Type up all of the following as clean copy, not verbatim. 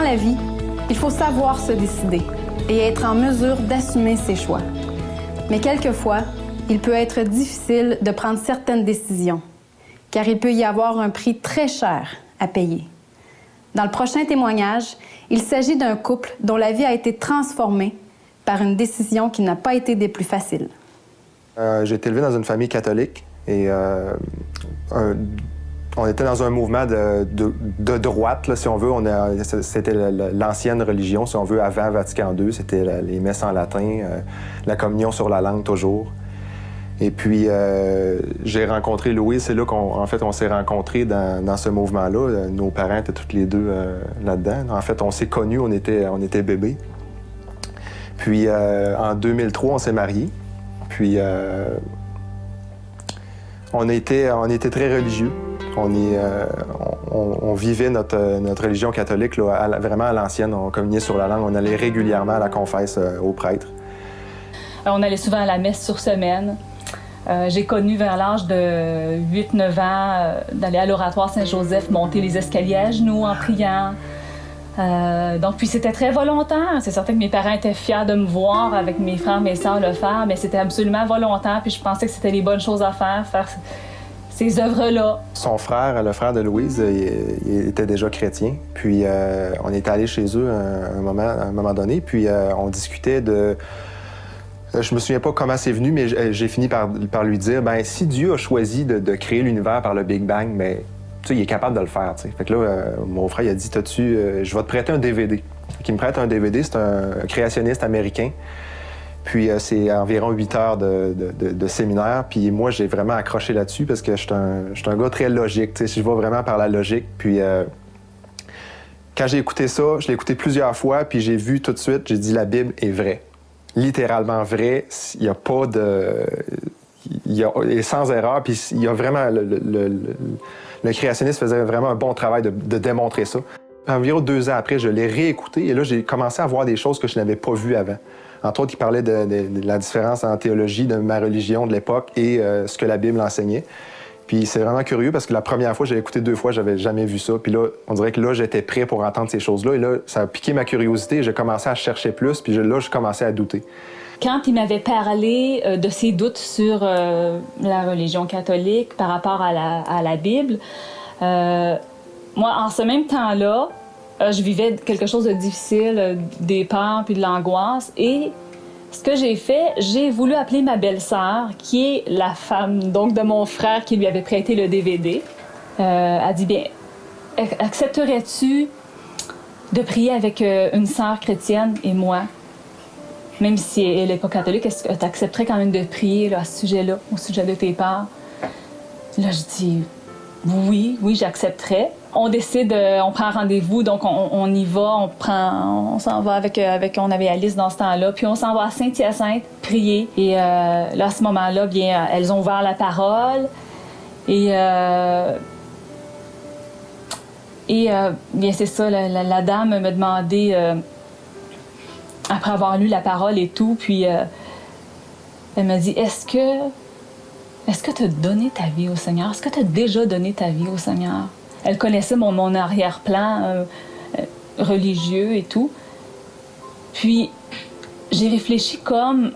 la vie, il faut savoir se décider et être en mesure d'assumer ses choix. Mais quelquefois, il peut être difficile de prendre certaines décisions, car il peut y avoir un prix très cher à payer. Dans le prochain témoignage, il s'agit d'un couple dont la vie a été transformée par une décision qui n'a pas été des plus faciles. J'ai été élevé dans une famille catholique et on était dans un mouvement de droite, là, si on veut. C'était l'ancienne religion, si on veut, avant Vatican II. C'était les messes en latin, la communion sur la langue toujours. Et puis, j'ai rencontré Louise. C'est là on s'est rencontrés dans ce mouvement-là. Nos parents étaient tous les deux là-dedans. En fait, on s'est connus, on était bébés. Puis, en 2003, on s'est mariés. Puis, on était très religieux. On vivait notre religion catholique là, vraiment à l'ancienne. On communiait sur la langue. On allait régulièrement à la confesse au prêtre. On allait souvent à la messe sur semaine. J'ai connu vers l'âge de 8-9 ans d'aller à l'oratoire Saint-Joseph, monter les escaliers à genoux en priant. Donc, puis c'était très volontaire. C'est certain que mes parents étaient fiers de me voir avec mes frères, mes sœurs le faire, mais c'était absolument volontaire. Puis je pensais que c'était les bonnes choses à faire ces œuvres-là. Son frère, le frère de Louise, il était déjà chrétien. Puis on était allés chez eux à un moment donné, puis on discutait de... Je me souviens pas comment c'est venu, mais j'ai fini par lui dire, ben si Dieu a choisi de créer l'univers par le Big Bang, ben tu sais, il est capable de le faire, tu sais. Fait que là, mon frère, il a dit, je vais te prêter un DVD. Il me prête un DVD, c'est un créationniste américain. Puis c'est environ 8 heures de séminaire. Puis moi, j'ai vraiment accroché là-dessus parce que je suis un gars très logique, tu sais. Je vais vraiment par la logique. Puis quand j'ai écouté ça, je l'ai écouté plusieurs fois, puis j'ai vu tout de suite, j'ai dit, la Bible est vraie. Littéralement vrai. Il n'y a pas de... Il est sans erreur, puis il y a vraiment... Le créationniste faisait vraiment un bon travail de démontrer ça. Environ 2 ans après, je l'ai réécouté et là, j'ai commencé à voir des choses que je n'avais pas vues avant. Entre autres, il parlait de la différence en théologie de ma religion de l'époque et ce que la Bible enseignait. Puis c'est vraiment curieux parce que la première fois, j'avais écouté 2 fois, j'avais jamais vu ça. Puis là, on dirait que là, j'étais prêt pour entendre ces choses-là. Et là, ça a piqué ma curiosité et j'ai commencé à chercher plus. Puis là, je commençais à douter. Quand il m'avait parlé de ses doutes sur la religion catholique par rapport à la Bible, moi, en ce même temps-là, je vivais quelque chose de difficile, des peurs puis de l'angoisse. Et ce que j'ai fait, j'ai voulu appeler ma belle-sœur, qui est la femme donc de mon frère qui lui avait prêté le DVD. Elle dit, bien, accepterais-tu de prier avec une sœur chrétienne et moi? Même si elle n'est pas catholique, est-ce que tu accepterais quand même de prier là, à ce sujet-là, au sujet de tes peurs? Là, je dis oui, j'accepterais. On décide, on prend rendez-vous, donc on y va, on s'en va avec, on avait Alice dans ce temps-là, puis on s'en va à Saint-Hyacinthe prier. Et là, à ce moment-là, bien, elles ont ouvert la parole et bien, c'est ça, la dame m'a demandé, après avoir lu la parole et tout, puis elle m'a dit, est-ce que tu as donné ta vie au Seigneur? Est-ce que tu as déjà donné ta vie au Seigneur? Elle connaissait mon arrière-plan religieux et tout. Puis, j'ai réfléchi comme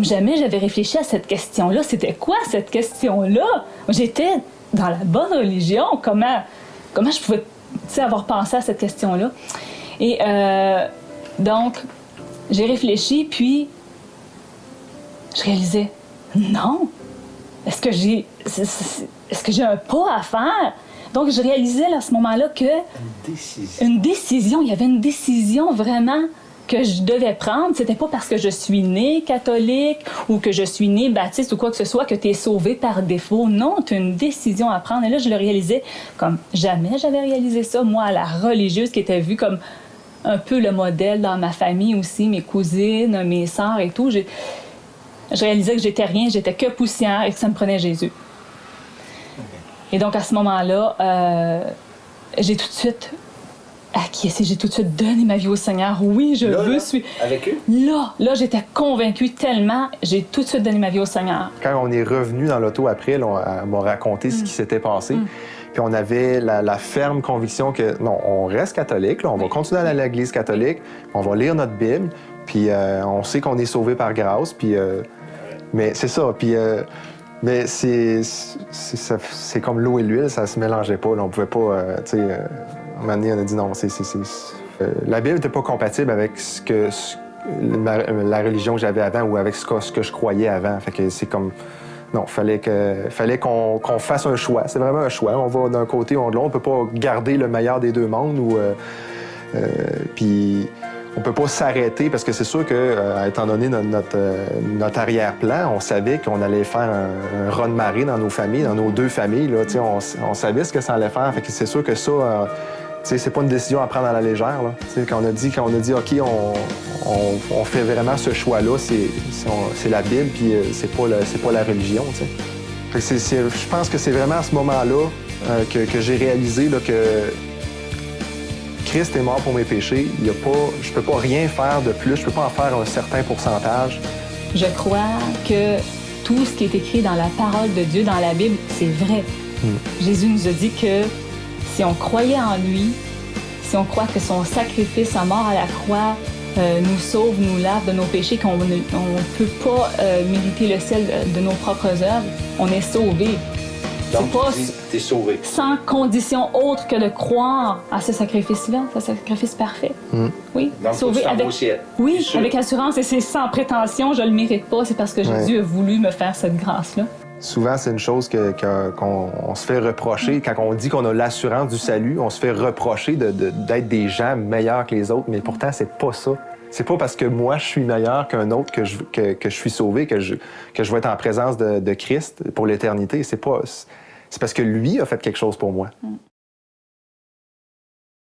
jamais j'avais réfléchi à cette question-là. C'était quoi cette question-là? J'étais dans la bonne religion. Comment je pouvais avoir pensé à cette question-là? Et donc, j'ai réfléchi, puis je réalisais, non! Est-ce que j'ai un pas à faire? Donc, je réalisais là, à ce moment-là que... Une décision. Il y avait une décision vraiment que je devais prendre. C'était pas parce que je suis née catholique ou que je suis née baptiste ou quoi que ce soit que tu es sauvée par défaut. Non, tu as une décision à prendre. Et là, je le réalisais comme jamais j'avais réalisé ça. Moi, la religieuse qui était vue comme un peu le modèle dans ma famille aussi, mes cousines, mes sœurs et tout. Je réalisais que j'étais rien, j'étais que poussière et que ça me prenait Jésus. Et donc, à ce moment-là, j'ai tout de suite acquiescé, j'ai tout de suite donné ma vie au Seigneur. Oui, je veux suivre. Avec eux? Là, j'étais convaincue tellement, j'ai tout de suite donné ma vie au Seigneur. Quand on est revenu dans l'auto après, là, elle m'a raconté ce qui s'était passé. Puis on avait la ferme conviction que non, on reste catholique, là, on va continuer à aller à l'Église catholique, on va lire notre Bible, puis on sait qu'on est sauvé par grâce, puis mais c'est ça, puis mais c'est comme l'eau et l'huile, ça se mélangeait pas, là, on pouvait pas, tu sais, à un moment donné, on a dit non, la Bible n'était pas compatible avec la religion que j'avais avant ou avec ce que je croyais avant, fait que c'est comme non, fallait qu'on fasse un choix. C'est vraiment un choix. On va d'un côté ou de l'autre. On peut pas garder le meilleur des deux mondes ou puis on peut pas s'arrêter parce que c'est sûr que, étant donné notre arrière-plan, on savait qu'on allait faire un raz-de-marée dans nos familles, dans nos deux familles. Là, on savait ce que ça allait faire. Fait que c'est sûr que ça, c'est pas une décision à prendre à la légère. Là. Quand on a dit OK, on fait vraiment ce choix-là, c'est la Bible, puis c'est pas la religion. Fait que je pense que c'est vraiment à ce moment-là que j'ai réalisé là, que Christ est mort pour mes péchés. Je peux pas rien faire de plus, je peux pas en faire un certain pourcentage. Je crois que tout ce qui est écrit dans la parole de Dieu, dans la Bible, c'est vrai. Jésus nous a dit que si on croyait en lui, si on croit que son sacrifice, sa mort à la croix, nous sauve, nous lave de nos péchés, qu'on ne peut pas mériter le ciel de nos propres œuvres, on est sauvé. Donc, t'es sauvé. Sans condition autre que de croire à ce sacrifice-là, ce sacrifice parfait. Oui, donc, sauvé avec, au ciel. oui, avec assurance, et c'est sans prétention, je le mérite pas, c'est parce que Jésus a voulu me faire cette grâce-là. Souvent, c'est une chose qu'on se fait reprocher. Quand on dit qu'on a l'assurance du salut, on se fait reprocher d'être des gens meilleurs que les autres, mais pourtant, c'est pas ça. C'est pas parce que moi, je suis meilleur qu'un autre que je suis sauvé, que je vais être en présence de Christ pour l'éternité. C'est parce que lui a fait quelque chose pour moi.